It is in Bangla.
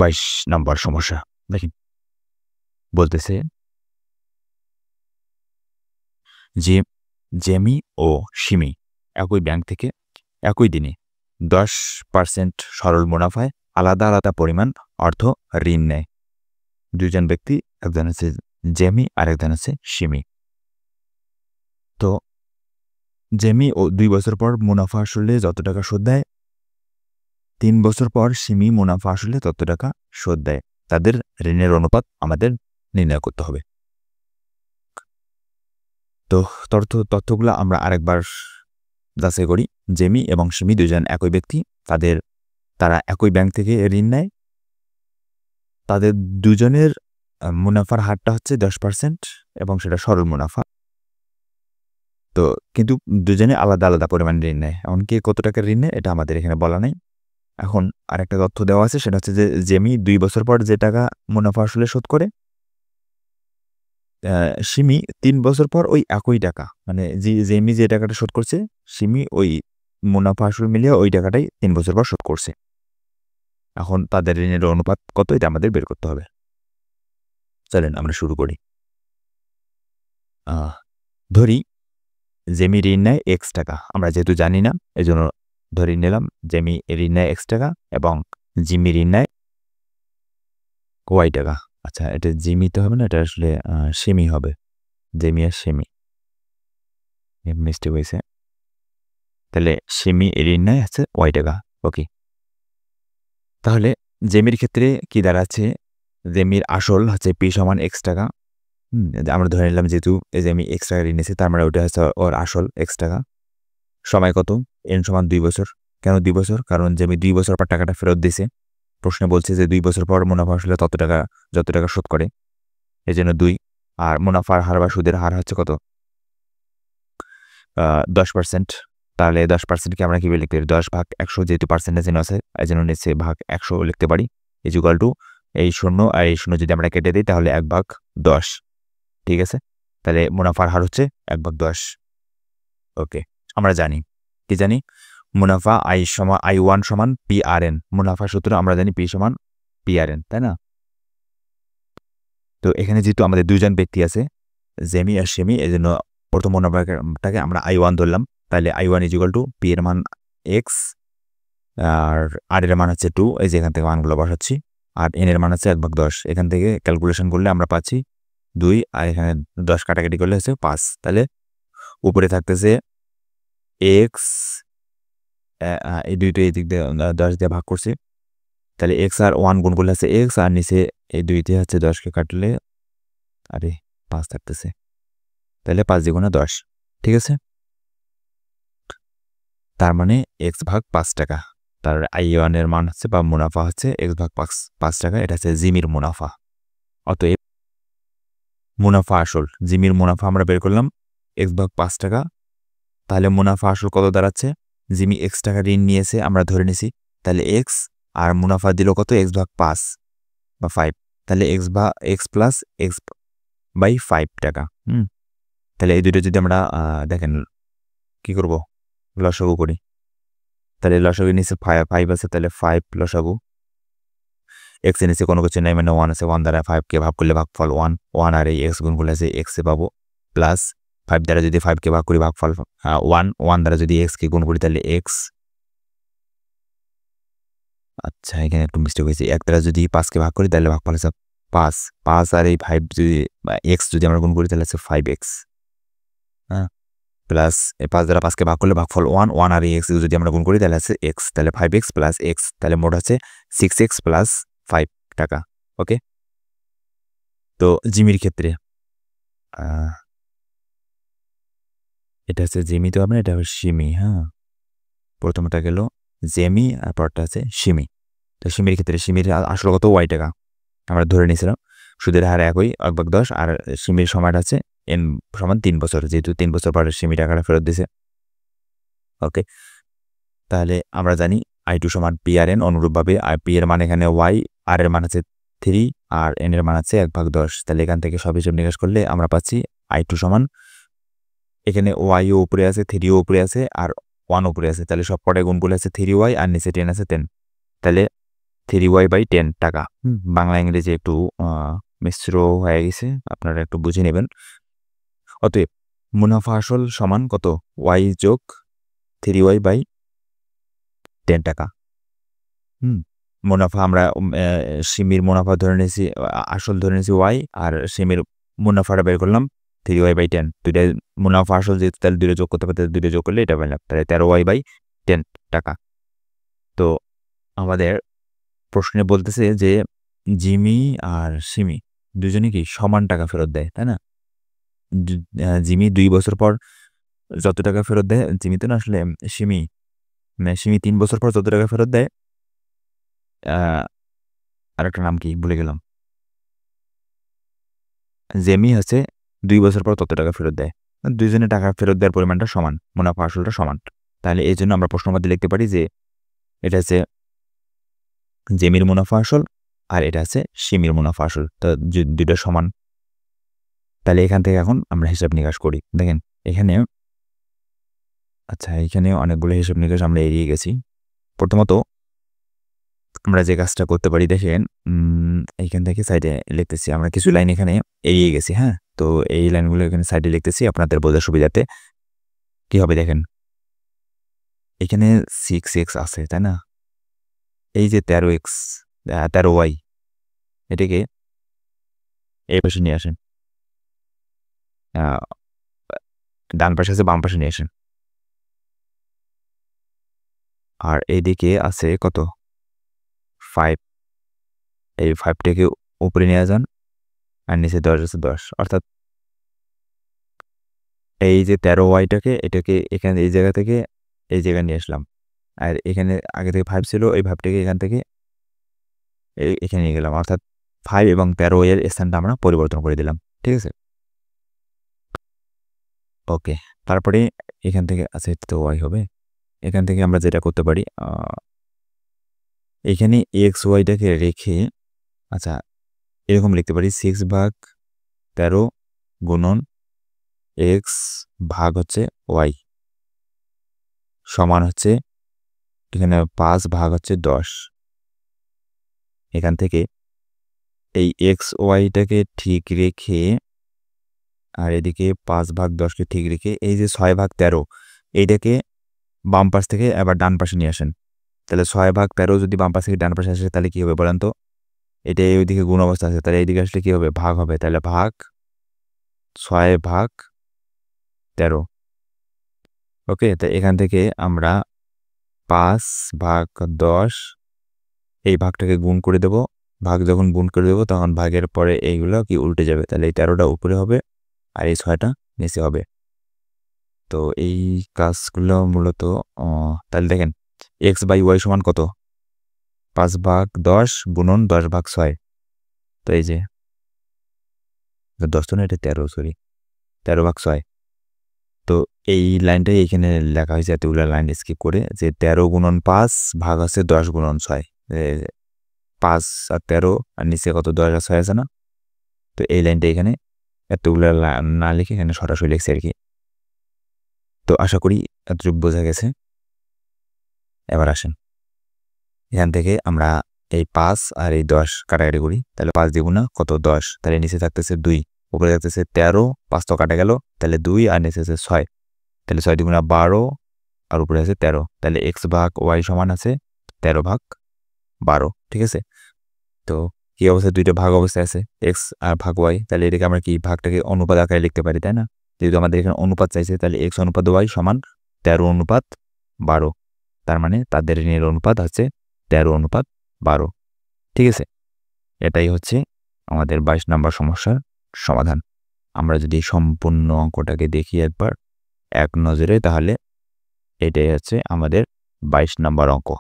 22 নম্বর সমস্যা দেখেন বলতেছে যে জেমি ও সিমি একই ব্যাংক থেকে একই দিনে 10% সরল মুনাফায় আলাদা আলাদা পরিমাণ অর্থ ঋণ নেয়। দুইজন ব্যক্তি, একজন আছে জেমি আর একজন আছে সিমি। তো জেমি ও 2 বছর পর মুনাফা আসলে যত টাকা শোধ দেয়, 3 বছর পর সিমি মুনাফা আসলে তত টাকা শোধ দেয়। তাদের ঋণের অনুপাত আমাদের নির্ণয় করতে হবে। তো তথ্যগুলো আমরা আরেকবার যাচাই করি। জেমি এবং সিমি দুজন একই ব্যক্তি, তারা একই ব্যাংক থেকে ঋণ নেয়। তাদের দুজনের মুনাফার হারটা হচ্ছে 10% এবং সেটা সরল মুনাফা। তো কিন্তু দুজনে আলাদা আলাদা পরিমাণ ঋণ নেয়। এমনকি কত টাকার ঋণ নেয় এটা আমাদের এখানে বলা নেই। এখন আরেকটা তথ্য দেওয়া আছে, সেটা হচ্ছে যে জেমি 2 বছর পর যে টাকা মুনাফা আসলে শোধ করে, সিমি 3 বছর পর ওই একই টাকা, মানে জেমি যে টাকাটা শোধ করছে, সিমি ওই মুনাফা আসল মিলিয়ে ওই টাকাটাই 3 বছর পর শোধ করছে। এখন তাদের ঋণের অনুপাত কত এটা আমাদের বের করতে হবে। চলেন আমরা শুরু করি। ধরি জেমি ঋণ নেয় এক্স টাকা। আমরা যেহেতু জানি না, এজন্য ধরে নিলাম জেমি ঋণ নেয় এক্স টাকা এবং জিমি ঋণ নেয় ওয়াই টাকা। আচ্ছা, এটা জিমি তো হবে না, এটা আসলে সিমি হবে। জেমি আর সিমি মিস্টেক হয়েছে। তাহলে সিমি ঋণ নেয় হচ্ছে ওয়াই টাকা। ওকে, তাহলে জেমির ক্ষেত্রে কি দাঁড়াচ্ছে, জেমির আসল হচ্ছে পি সমান এক্স টাকা। আমরা ধরে নিলাম যেহেতু জেমি এক্স টাকা ঋণ নিয়েছে, তার মানে ওটা হচ্ছে ওর আসল এক্স টাকা। সময় কত, এন সমান 2 বছর। কেন 2 বছর? কারণ জেমি 2 বছর পর টাকাটা ফেরত দিয়েছে। প্রশ্নে বলছে যে 2 বছর পর মুনাফা আসলে তত টাকা যত টাকা শোধ করে, এই জন্য 2। আর মুনাফার হার বা সুদের হার হচ্ছে কত, 10%। তাহলে 10%কে আমরা কীভাবে লিখতে পারি? 10 ভাগ 100, যেহেতু পার্সেন্টেজ আছে এই জন্য নিচে ভাগ 100 লিখতে পারি। ইকুয়াল টু এই 0 আর এই 0 যদি আমরা কেটে দিই তাহলে 1 ভাগ 10। ঠিক আছে, তাহলে মুনাফার হার হচ্ছে 1 ভাগ 10। ওকে, আমরা জানি কি জানি, মুনাফা I1 সমান PRN। মুনাফা সূত্র আমরা জানি P সমান PRN, তাই না? তো এখানে যেহেতু আমাদের দুইজন ব্যক্তি আছে, জেমি আর সিমি, এই জন্য প্রথম মুনাফাটাকে আমরা I1 ধরলাম। তাহলে I1 ইকুয়াল টু P এর মান X আর এর মান হচ্ছে 2, এই যে এখান থেকে মানগুলো বসাচ্ছি। আর N এর মান হচ্ছে 1 ভাগ 10। এখান থেকে ক্যালকুলেশন করলে আমরা পাচ্ছি 2, আর এখানে 10 কাটাকাটি করলে হচ্ছে 5। তাহলে উপরে থাকতেছে X, এই দুইটা এই দিক দিয়ে 10 দিয়ে ভাগ করছি। তাহলে X আর 1 গুণ করলে আছে X, আর নিচে এই 2 দিয়ে হচ্ছে 10কে কাটলে 5 থাকতেছে। তাহলে 5 দ্বিগুণে 10। ঠিক আছে, তার মানে X ভাগ 5 টাকা। তার I1 এর মান হচ্ছে বা মুনাফা হচ্ছে X ভাগ 5 টাকা। এটা হচ্ছে জিমির মুনাফা। অতএব মুনাফা আসল, জিমির মুনাফা আমরা বের করলাম X ভাগ 5 টাকা। তাহলে মুনাফা আসল কত দাঁড়াচ্ছে, জিমি X টাকা ঋণ নিয়েছে আমরা ধরে নিছি, তাহলে X আর মুনাফা দিল কত, X ভাগ 5 বা 5। তাহলে X প্লাস X বাই 5 টাকা। তাহলে এই দুটো যদি আমরা দেখেন কি করব, লসাগু করি। তাহলে লসাগু নিচে 5 আছে, তাহলে 5 লসাগু। X এর নিচে কোনো কিছু নেই, মানে 1 আছে। 1 দ্বারা 5কে ভাগ করলে ভাগফল 1 আর এই X গুণ করলে আছে X এ পাবো, প্লাস 5 দ্বারা যদি 5কে ভাগ করি ভাগফল 1 দ্বারা যদি X কে গুণ করি তাহলে X। আচ্ছা, এখানে একটু মিস্টেক হয়েছে। 1 দ্বারা যদি 5কে ভাগ করি তাহলে ভাগফল আছে 5 আর এই 5 যদি X যদি আমরা গুণ করি তাহলে আছে 5X। প্লাস 5 দ্বারা 5কে ভাগ করলে ভাগফল 1 আর এই X যদি আমরা গুণ করি তাহলে আছে X। তাহলে 5X প্লাস X, তাহলে মোট আছে 6X প্লাস 5 টাকা। ওকে, তো জিমির ক্ষেত্রে এটা হচ্ছে জিমি, তো আপনার এটা হচ্ছে সিমি। প্রথমটা গেল জেমি আর পরটা আছে সিমি। তো সিমির ক্ষেত্রে সিমির আসল কত, ওয়াই টাকা আমরা ধরে নিয়েছিলাম। সুদের হার একই 1 ভাগ 10, আর সিমির সময়টা আছে N সমান 3 বছর, যেহেতু 3 বছর পরে সিমি টাকাটা ফেরত দিছে। ওকে, তাহলে আমরা জানি I2 সমান PRN। অনুরূপভাবে P এর মান এখানে Y, আর এর মান আছে 3, আর N এর মান আছে 1 ভাগ 10। তাহলে এখান থেকে সব হিসাব নিকাশ করলে আমরা পাচ্ছি I2 সমান, এখানে Y ও উপরে আছে, 3 ও উপরে আছে, আর 1 উপরে আছে। তাহলে সব কটায় গুণ করলে আছে 3Y, আর নিচে 10 আছে 10। তাহলে 3y/10 টাকা। বাংলা ইংরেজি একটু মিশ্র হয়ে গেছে, আপনারা একটু বুঝে নেবেন। অতএব মুনাফা আসল সমান কত? y যোগ 3y/10 টাকা। মুনাফা আমরা সিমির মুনাফা ধরে নিয়েছি, আসল ধরে নিয়েছি y, আর সিমির মুনাফাটা বের করলাম 3y/10। দুইটাই মুনাফা আসল যেহেতু, তাহলে দুইটা যোগ করতে পারতে, দুইটা যোগ করলে এটা পেলাম, তাহলে 13y/10 টাকা। তো আমাদের প্রশ্নে বলতেছে যে জিমি আর সিমি দুজনে কি সমান টাকা ফেরত দেয়, তাই না? জিমি 2 বছর পর যত টাকা ফেরত দেয়, জিমি তো না আসলে সিমি, সিমি 3 বছর পর যত টাকা ফেরত দেয়, আর একটা নাম কি ভুলে গেলাম, জেমি হচ্ছে 2 বছর পর তত টাকা ফেরত দেয়। দুইজনে টাকা ফেরত দেওয়ার পরিমাণটা সমান, মুনাফা আসলটা সমান। তাহলে এই জন্য আমরা প্রশ্ন মধ্যে লিখতে পারি যে এটা হচ্ছে জেমির মুনাফা আসল আর এটা হচ্ছে সিমির মুনাফা আসল, তো দুইটা সমান। তাহলে এখান থেকে এখন আমরা হিসাব নিকাশ করি। দেখেন এখানে, আচ্ছা এখানে অনেকগুলো হিসাব নিকাশ আমরা এড়িয়ে গেছি। প্রথমত আমরা যে কাজটা করতে পারি, দেখেন এইখান থেকে সাইডে লিখতেছি, আমরা কিছু লাইন এখানে এড়িয়ে গেছি। হ্যাঁ, তো এই লাইনগুলো এখানে সাইডে লিখতেছি আপনাদের বোঝার সুবিধাতে। কি হবে দেখেন, এখানে 6x আছে, তাই না? এই যে 13y, এটাকে এই পাশে নিয়ে আসেন, ডান পাশে আছে, বাম পাশে নিয়ে আসেন। আর এইদিকে আছে কত? 5, এই 5টাকে উপরে নিয়ে যান, আর নিচে 10 আছে 10, অর্থাৎ এই যে 13y-টাকে এটাকে এখানে এই জায়গা থেকে এই জায়গায় নিয়ে আসলাম, আর এখানে আগে থেকে 5 ছিল, এই 5টাকে এখান থেকে এখানে নিয়ে গেলাম, অর্থাৎ 5 এবং 13y এর স্থানটা আমরা পরিবর্তন করে দিলাম। ঠিক আছে, ওকে। তারপরে এখান থেকে আছে তো y হবে, এখান থেকে আমরা যেটা করতে পারি, এখানে xy-টাকে রেখে, আচ্ছা এরকম লিখতে পারি 6/13 গুণন x ভাগ হচ্ছে y সমান হচ্ছে এখানে 5 ভাগ হচ্ছে 10। এখান থেকে এই xy-টাকে ঠিক রেখে আর এদিকে 5/10কে ঠিক রেখে এই যে 6/13 এইটাকে বাম পাশ থেকে আবার ডান পাশে নিয়ে আসেন। তাহলে 6/13 যদি বাম পাশ থেকে ডান পাশে আসে তাহলে কি হবে বলেন তো? এটা ওইদিকে গুণ অবস্থা আছে, তাহলে এইদিকে আসলে কি হবে? ভাগ হবে। তাহলে ভাগ 6/13। ওকে, তো এখান থেকে আমরা 5/10 এই ভাগটাকে গুণ করে দেব। ভাগ যখন গুণ করে দেবো তখন ভাগের পরে এইগুলো কি উল্টে যাবে, তাহলে এই 13টা উপরে হবে আর এই 6টা নিচে হবে। তো এই কাজগুলো মূলত, তাহলে দেখেন x/y সমান কত? 5/10 গুণন 10/6। তো এই যে 10 তো না, এটা 13, সরি 13/6। তো এই লাইনটাই এখানে লেখা হয়েছে এতগুলো লাইন স্কিপ করে, যে 13 গুণন 5 ভাগ আছে 10 গুণন 6, 5 আর 13 আর নিচে কত 10 আর 6 আছে না? তো এই লাইনটা এখানে এতগুলো না লিখে এখানে সরাসরি লিখছে আর কি। তো আশা করি এতটুকু বোঝা গেছে। এবার আসেন এখান থেকে আমরা এই 5 আর এই 10 কাটাকাটি করি, তাহলে 5 দ্বিগুণা কত? 10, তাহলে নিচে থাকতেছে 2, উপরে থাকতেছে 13, 5 তো কাটা গেল, তাহলে 2 আর নিচে আছে 6, তাহলে 6 দ্বিগুণা 12 আর উপরে আছে 13, তাহলে x/y সমান আছে 13/12। ঠিক আছে, তো কি অবস্থায়? দুইটা ভাগ অবস্থায় আছে, x আর ভাগ y, তাহলে এটাকে আমরা কি ভাগটাকে অনুপাত আকারে লিখতে পারি, তাই না? যেহেতু আমাদের এখানে অনুপাত চাইছে, তাহলে x অনুপাত y সমান 13:12। তার মানে তাদের ঋণের অনুপাত আছে 13:12। ঠিক আছে, এটাই হচ্ছে আমাদের 22 নম্বর সমস্যার সমাধান। আমরা যদি সম্পূর্ণ অঙ্কটাকে দেখি একবার এক নজরে, তাহলে এটাই হচ্ছে আমাদের 22 নম্বর অঙ্ক।